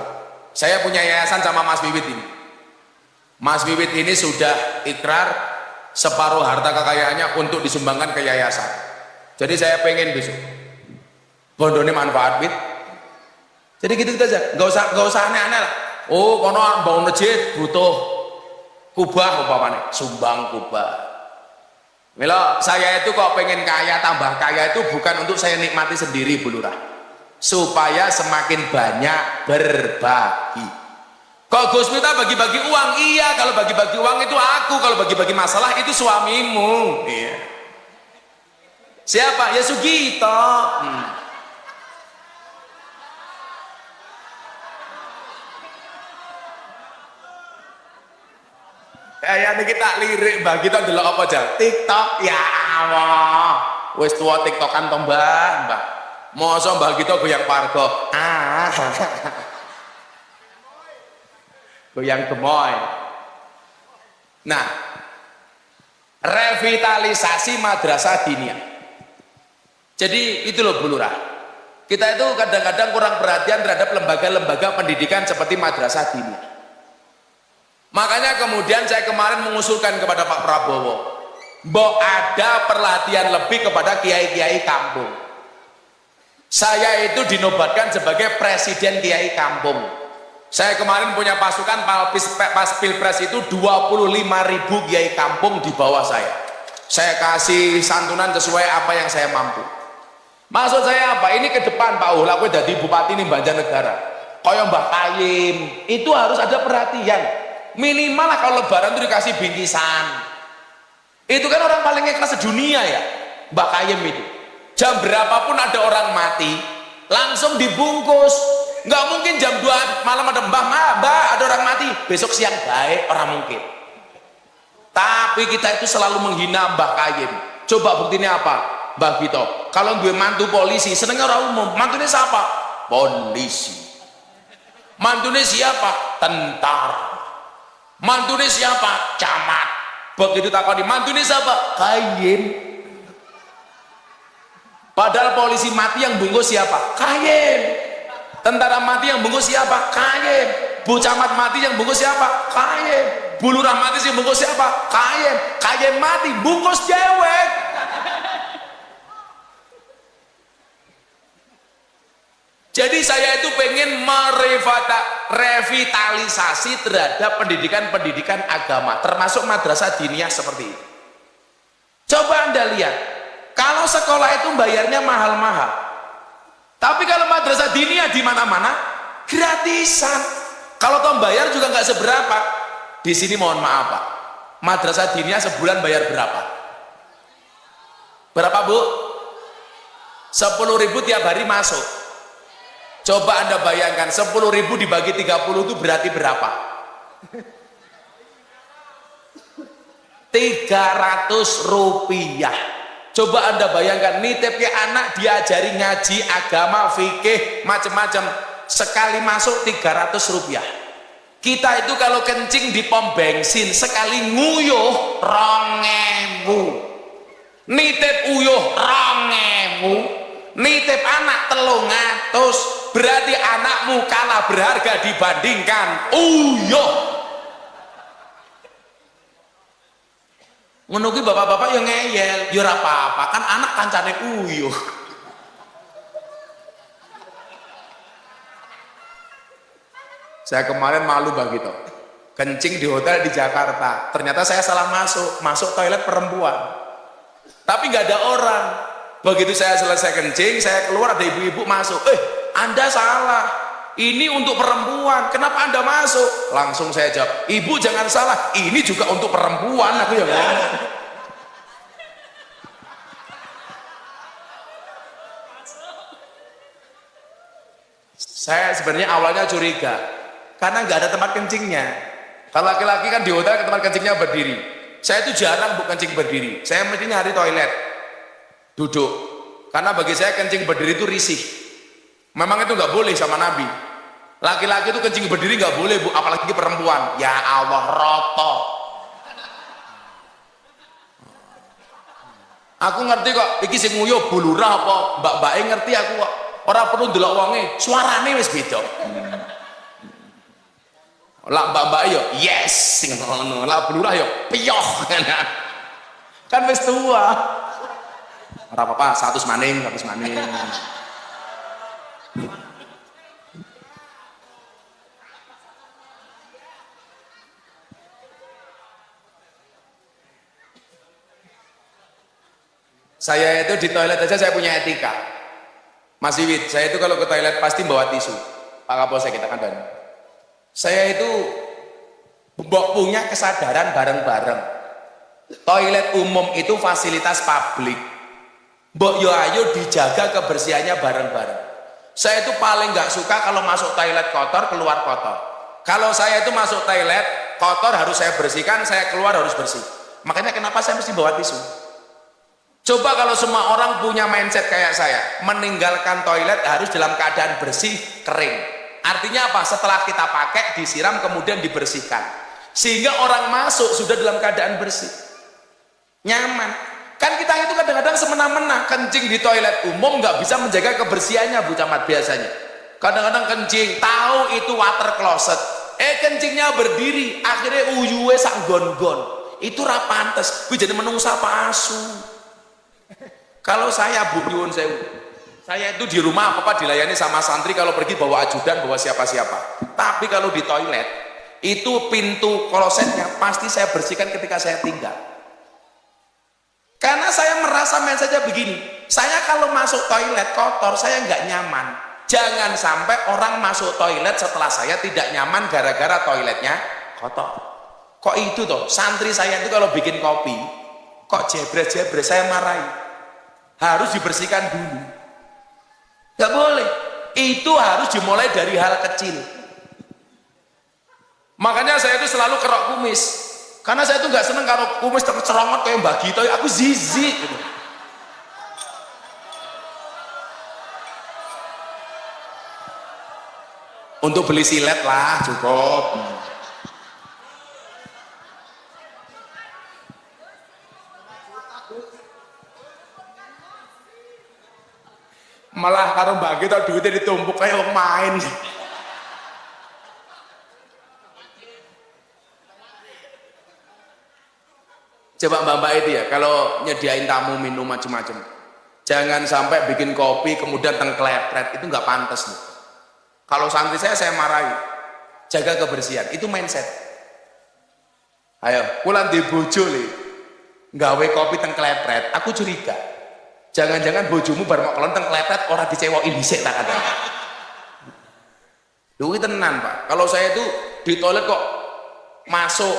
Saya punya yayasan sama Mas Wiwit ini. Mas Wiwit ini sudah ikrar separuh harta kekayaannya untuk disumbangkan ke yayasan. Jadi saya pengen besok bondone manfaat Wit. Jadi gitu aja, nggak usah aneh-aneh lah. Oh, kono bangun masjid butuh kubah umpamane, sumbang kubah. Mila, saya itu kok pengen kaya, tambah kaya itu bukan untuk saya nikmati sendiri Bu Lurah, supaya semakin banyak berbagi. Kok Gus Miftah bagi-bagi uang? Iya, kalau bagi-bagi uang itu aku, kalau bagi-bagi masalah itu suamimu. Iya. Siapa? Ya Sugito. Kayak kita lirik Mbah kita delok apa aja? TikTok ya Allah. Wis tua TikTokan to Mbah. Mosok Mbah kita goyang pargo. Goyang gemoy. Nah, revitalisasi madrasah diniyah. Jadi itu loh Bu Lurah. Kita itu kadang-kadang kurang perhatian terhadap lembaga-lembaga pendidikan seperti madrasah diniyah. Makanya kemudian saya kemarin mengusulkan kepada Pak Prabowo, mbok ada perhatian lebih kepada kiai-kiai kampung. Saya itu dinobatkan sebagai presiden kiai kampung. Saya kemarin punya pasukan pas pilpres itu 25.000 kiai kampung di bawah saya. Saya kasih santunan sesuai apa yang saya mampu. Maksud saya apa? Ini ke depan Pak Ula kowe dadi bupati nih Banjarnegara. Kaya Mbah Kayim, itu harus ada perhatian. Minimal lah kalau lebaran itu dikasih bingkisan. Itu kan orang paling ikhlas sedunia ya, Mbak Kayem itu. Jam berapapun ada orang mati, langsung dibungkus. Nggak mungkin jam 2 malam ada mbak ada orang mati, besok siang baik, orang mungkin. Tapi kita itu selalu menghina Mbak Kayem. Coba buktinya apa? Mbak Gito, kalau gue mantu polisi, senengnya orang umum. Mantunya siapa? Polisi. Mantunya siapa? Tentara. Mantunya siapa? Camat. Begitu takoni mantunya siapa? Kayem. Padahal polisi mati yang bungkus siapa? Kayem. Tentara mati yang bungkus siapa? Kayem. Bu camat mati yang bungkus siapa? Kayem. Bu lurah mati yang bungkus siapa? Kayem. Kayem mati bungkus cewek. Jadi saya itu pengen merevitalisasi terhadap pendidikan-pendidikan agama, termasuk madrasah diniyah seperti itu. Coba Anda lihat, kalau sekolah itu bayarnya mahal-mahal, tapi kalau madrasah diniyah di mana-mana gratisan. Kalau toh bayar juga nggak seberapa. Di sini mohon maaf Pak, madrasah diniyah sebulan bayar berapa? Berapa Bu? 10.000 tiap hari masuk. Coba Anda bayangkan 10.000 dibagi 30 itu berarti berapa? 300 rupiah. Coba Anda bayangkan, nitipnya anak diajari ngaji, agama, fikih, macam-macam. Sekali masuk 300 rupiah. Kita itu kalau kencing di pom bensin, sekali nguyuh 2000. Nitip uyuh 2000. Nitip anak 300. Berarti anakmu kalah berharga dibandingkan uyuh. Menunggu bapak-bapak yang ngeyel, ya ora apa-apa, kan anak kancane uyuh. Saya kemarin malu Bang Gito, kencing di hotel di Jakarta, ternyata saya salah masuk toilet perempuan, tapi nggak ada orang. Begitu saya selesai kencing, saya keluar, ada ibu-ibu masuk, Anda salah, ini untuk perempuan, kenapa Anda masuk? Langsung saya jawab, ibu jangan salah, ini juga untuk perempuan, aku yang ngomong. Saya sebenarnya awalnya curiga, karena nggak ada tempat kencingnya. Kalau laki-laki kan di hotel tempat kencingnya berdiri. Saya itu jarang kencing berdiri. Saya mesti nyari toilet duduk. Karena bagi saya kencing berdiri itu risih. Memang itu nggak boleh sama Nabi. Laki-laki itu kencing berdiri nggak boleh Bu, apalagi perempuan. Ya Allah, roto. Aku ngerti kok. Iki sing nguyuh bulurah apa? Mbak-mbake ngerti aku kok. Ora perlu ndelok wonge, suarane wis beda. Lah mbak-mbak yo yes sing ngono, lah bulurah yo piyoh. Kan wis tua. Ora apa-apa, 100 maning. Saya itu di toilet aja saya punya etika. Mas Wiwit, saya itu kalau ke toilet pasti bawa tisu. Pak Kapolsek kita kan dan saya itu punya kesadaran bareng-bareng. Toilet umum itu fasilitas publik. Mbok yo ayo dijaga kebersihannya bareng-bareng. Saya itu paling nggak suka kalau masuk toilet kotor, keluar kotor. Kalau saya itu masuk toilet kotor harus saya bersihkan, saya keluar harus bersih. Makanya kenapa saya mesti bawa tisu? Coba kalau semua orang punya mindset kayak saya, meninggalkan toilet harus dalam keadaan bersih, kering. Artinya apa? Setelah kita pakai, disiram, kemudian dibersihkan. Sehingga orang masuk sudah dalam keadaan bersih. Nyaman. Kan kita itu kadang-kadang semena-mena, kencing di toilet umum nggak bisa menjaga kebersihannya Bu Camat biasanya. Kadang-kadang kencing, tahu itu water closet. Kencingnya berdiri, akhirnya uyuwe sak gon-gon. Itu ra pantes, kuwi jadi menungsa apa asu. Kalau saya Bu nyuwun sewu, saya itu di rumah apa-apa dilayani sama santri, kalau pergi bawa ajudan, bawa siapa-siapa. Tapi kalau di toilet, itu pintu klosetnya pasti saya bersihkan ketika saya tinggal. Karena saya merasa saja begini, saya kalau masuk toilet kotor, saya nggak nyaman. Jangan sampai orang masuk toilet setelah saya tidak nyaman gara-gara toiletnya kotor. Kok itu toh, santri saya itu kalau bikin kopi, kok jebret-jebret, saya marahi. Harus dibersihkan dulu. Gak boleh. Itu harus dimulai dari hal kecil. Makanya saya itu selalu kerok kumis. Karena saya itu gak seneng kalau kumis tercerongot kayak Mbak Gito. Aku zizi gitu. Untuk beli silet lah cukup. Malah karo Mbak Gito duitnya ditumpuk kayak orang main. Coba mbak-mbak itu ya, kalau nyediain tamu minum macam-macam, jangan sampai bikin kopi kemudian tengklepret, itu nggak pantas nih. Kalau santri saya marahi. Jaga kebersihan, itu mindset. Ayo, pulang di bojo li, nggawe kopi tengklepret, aku curiga. Jangan-jangan bojomu bar mau kelenteng lepet orang dicewokin dhisik tak kata. Duit tenan Pak. Kalau saya itu di toilet kok masuk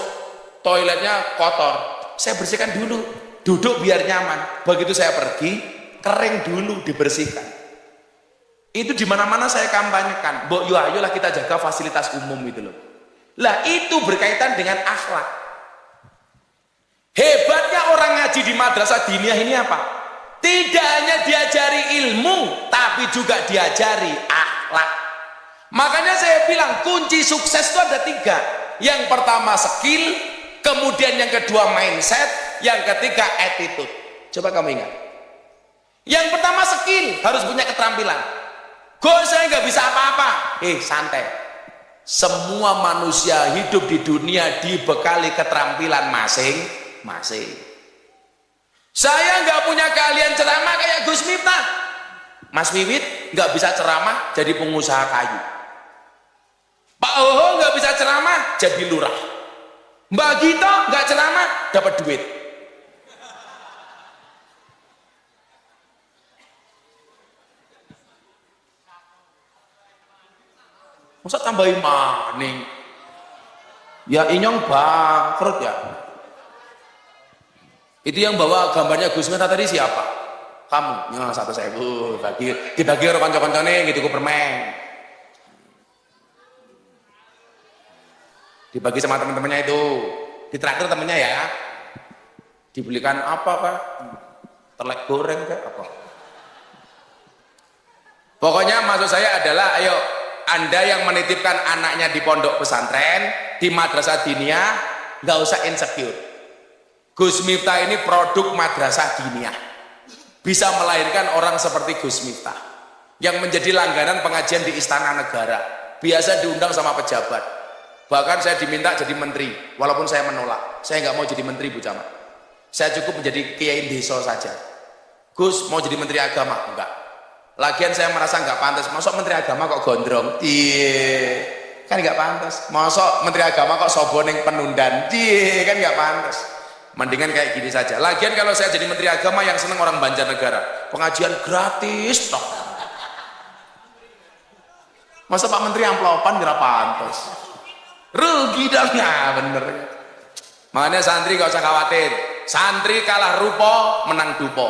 toiletnya kotor, saya bersihkan dulu, duduk biar nyaman. Begitu saya pergi, kering dulu dibersihkan. Itu di mana-mana saya kampanyekan. Mbok yo ayolah kita jaga fasilitas umum itu loh. Lah itu berkaitan dengan akhlak. Hebatnya orang ngaji di madrasah diniyah ini apa? Tidak hanya diajari ilmu, tapi juga diajari akhlak. Makanya saya bilang kunci sukses itu ada 3. Yang pertama skill, kemudian yang kedua mindset, yang ketiga attitude. Coba kamu ingat. Yang pertama skill, harus punya keterampilan. Saya nggak bisa apa-apa. Santai. Semua manusia hidup di dunia dibekali keterampilan masing-masing. Saya nggak punya keahlian ceramah kayak Gus Miftah. Mas Wiwit nggak bisa ceramah jadi pengusaha kayu. Pak Oho nggak bisa ceramah jadi lurah. Mbak Gito nggak ceramah dapat duit. Masa tambahin maning? Ya inyong bangkrut ya. Itu yang bawa gambarnya Gus Miftah tadi siapa? Kamu. Yang 1.000 dibagi orang kanca-kancane gitu ku permen. Dibagi sama teman-temannya itu. Ditraktir temennya ya. Dibelikan apa Pak? Telek goreng kayak apa? Pokoknya maksud saya adalah ayo Anda yang menitipkan anaknya di pondok pesantren, di madrasah diniyah, nggak usah insecure. Gus Miftah ini produk madrasah diniyah. Bisa melahirkan orang seperti Gus Miftah yang menjadi langganan pengajian di Istana Negara. Biasa diundang sama pejabat. Bahkan saya diminta jadi menteri, walaupun saya menolak. Saya nggak mau jadi menteri Bu Camat. Saya cukup menjadi kiai desa saja. Gus mau jadi menteri agama? Enggak. Lagian saya merasa nggak pantas. Masuk menteri agama kok gondrong? Kan nggak pantas. Masuk menteri agama kok soboneng penundan? Kan nggak pantas. Mendingan kayak gini saja. Lagian kalau saya jadi menteri agama yang seneng orang Banjarnegara, pengajian gratis toh. Masa Pak Menteri amplopan nggak pantas? Rugi dong ya bener. Makanya santri gak usah khawatir. Santri kalah rupo menang dupo,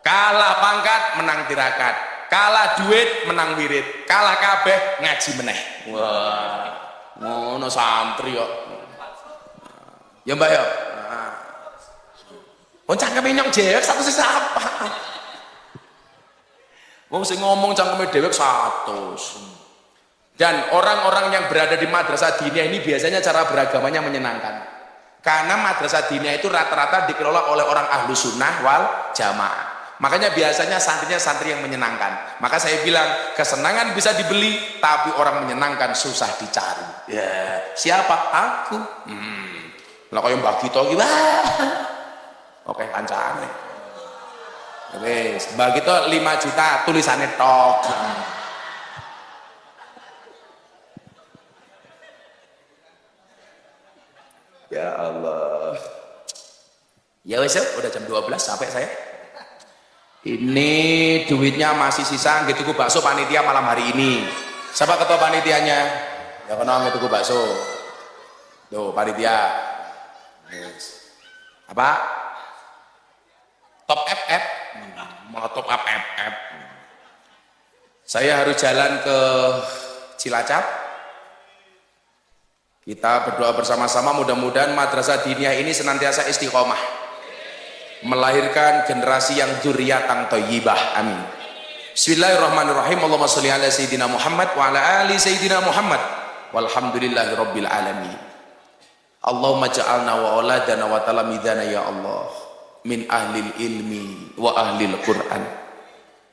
kalah pangkat menang tirakat, kalah duit menang wirid, kalah kabeh ngaji meneh. Wah, ngono santri kok. Ya Mbak ya. Wong cangkeme nyong dewek satu siapa? Wong sing ngomong cangkeme dewek 100. Dan orang-orang yang berada di madrasah diniyah ini biasanya cara beragamanya menyenangkan. Karena madrasah diniyah itu rata-rata dikelola oleh orang ahlu sunnah wal jamaah. Makanya biasanya santrinya santri yang menyenangkan. Maka saya bilang kesenangan bisa dibeli, tapi orang menyenangkan susah dicari. Ya, siapa? Aku. Lah kaya Mbak Gito gimana? Oke, kancane. Wes, Mbak Gito 5 juta tulisannya tok. Ya Allah. Ya wes, udah jam 12 sampai saya. Ini duitnya masih sisa gitu ku bakso panitia malam hari ini. Siapa ketua panitianya? Ya kenal gitu ku bakso. Tuh panitia. Yes. Apa? Top FF, mau top up FF. Saya harus jalan ke Cilacap. Kita berdoa bersama-sama mudah-mudahan madrasah diniyah ini senantiasa istiqomah, melahirkan generasi yang dzurriatan thayyibah. Amin. Bismillahirrahmanirrahim. Allahumma sholli ala sayyidina Muhammad wa ala ali sayyidina Muhammad. Walhamdulillahi rabbil alamin. Allahumma ja'alna wa auladana wa talamidana ya Allah min ahlil ilmi wa ahlil Qur'an,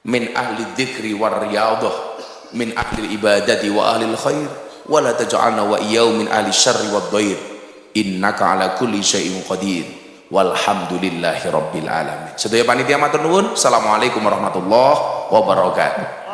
min ahli dzikri war riyadah, min ahli ibadati wa ahlil khair, wa la taj'alna wa iyyahum min ahli syarri wad dhair, innaka ala kulli syai'in qadir, walhamdulillahi rabbil alamin. Sedaya panitia matur nuwun. Assalamualaikum warahmatullahi wabarakatuh.